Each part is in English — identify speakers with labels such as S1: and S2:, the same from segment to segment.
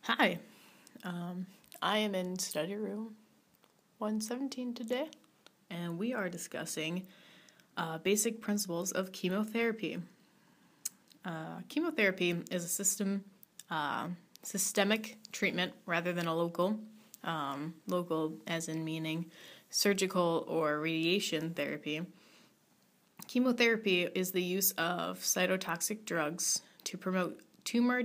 S1: Hi, I am in study room 117 today, and we are discussing basic principles of chemotherapy. Chemotherapy is a systemic treatment rather than a local as in meaning surgical or radiation therapy. Chemotherapy is the use of cytotoxic drugs to promote tumor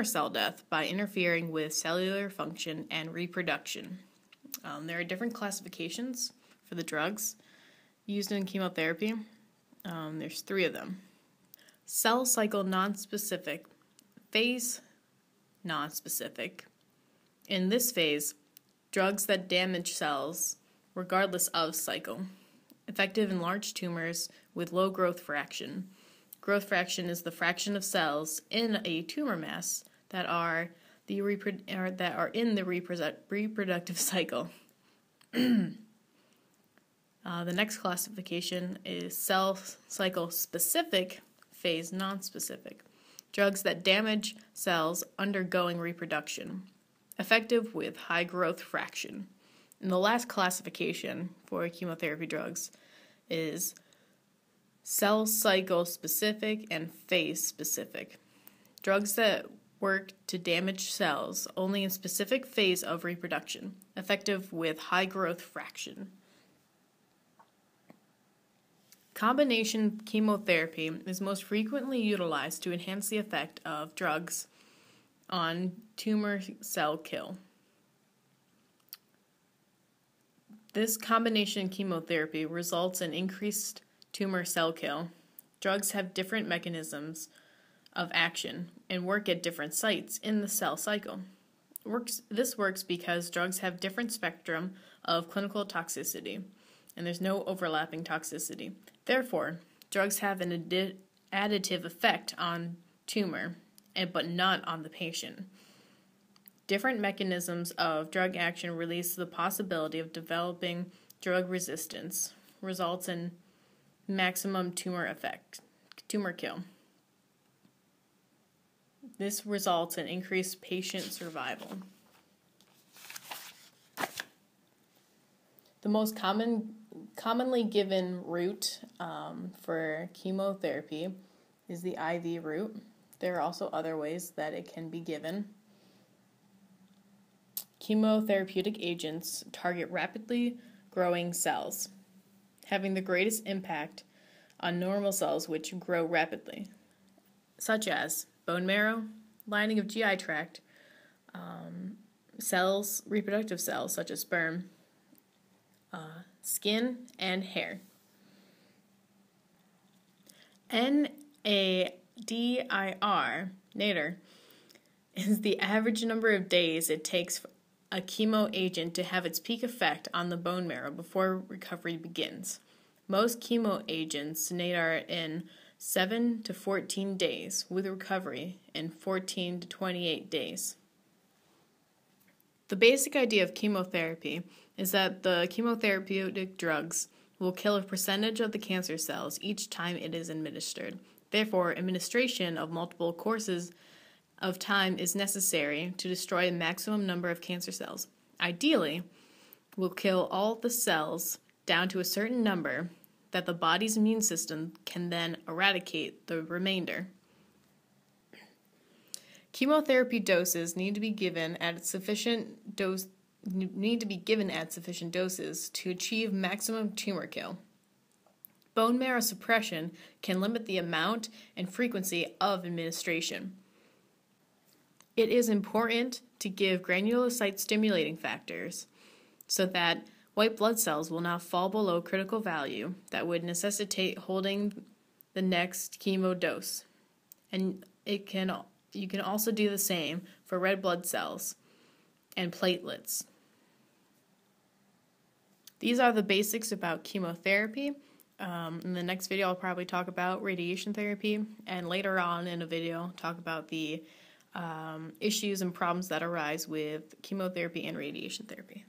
S1: cell death by interfering with cellular function and reproduction. There are different classifications for the drugs used in chemotherapy. There's 3 of them. Cell cycle nonspecific, phase nonspecific. In this phase, drugs that damage cells regardless of cycle. Effective in large tumors with low growth fraction. Growth fraction is the fraction of cells in a tumor mass that are in the reproductive cycle. The next classification is cell cycle specific, phase nonspecific. Drugs that damage cells undergoing reproduction. Effective with high growth fraction. And the last classification for chemotherapy drugs is cell cycle specific and phase specific. Drugs that work to damage cells only in specific phase of reproduction, effective with high growth fraction. Combination chemotherapy is most frequently utilized to enhance the effect of drugs on tumor cell kill. This combination chemotherapy results in increased tumor cell kill. Drugs have different mechanisms of action and work at different sites in the cell cycle. This works because drugs have different spectrum of clinical toxicity, and there's no overlapping toxicity. Therefore, drugs have an additive effect on tumor, but not on the patient. Different mechanisms of drug action release the possibility of developing drug resistance, results in maximum tumor kill. This results in increased patient survival. The most commonly given route for chemotherapy is the IV route. There are also other ways that it can be given. Chemotherapeutic agents target rapidly growing cells, having the greatest impact on normal cells which grow rapidly, such as bone marrow, lining of GI tract, cells, reproductive cells such as sperm, skin, and hair. NADIR, is the average number of days it takes a chemo agent to have its peak effect on the bone marrow before recovery begins. Most chemo agents nadir in 7 to 14 days, with recovery in 14 to 28 days. The basic idea of chemotherapy is that the chemotherapeutic drugs will kill a percentage of the cancer cells each time it is administered. Therefore, administration of multiple courses of time is necessary to destroy a maximum number of cancer cells. Ideally, will kill all the cells down to a certain number that the body's immune system can then eradicate the remainder. Chemotherapy doses need to be given at sufficient doses to achieve maximum tumor kill. Bone marrow suppression can limit the amount and frequency of administration. It is important to give granulocyte stimulating factors so that white blood cells will not fall below critical value that would necessitate holding the next chemo dose. And you can also do the same for red blood cells and platelets. These are the basics about chemotherapy. In the next video, I'll probably talk about radiation therapy, and later on in a video, talk about the issues and problems that arise with chemotherapy and radiation therapy.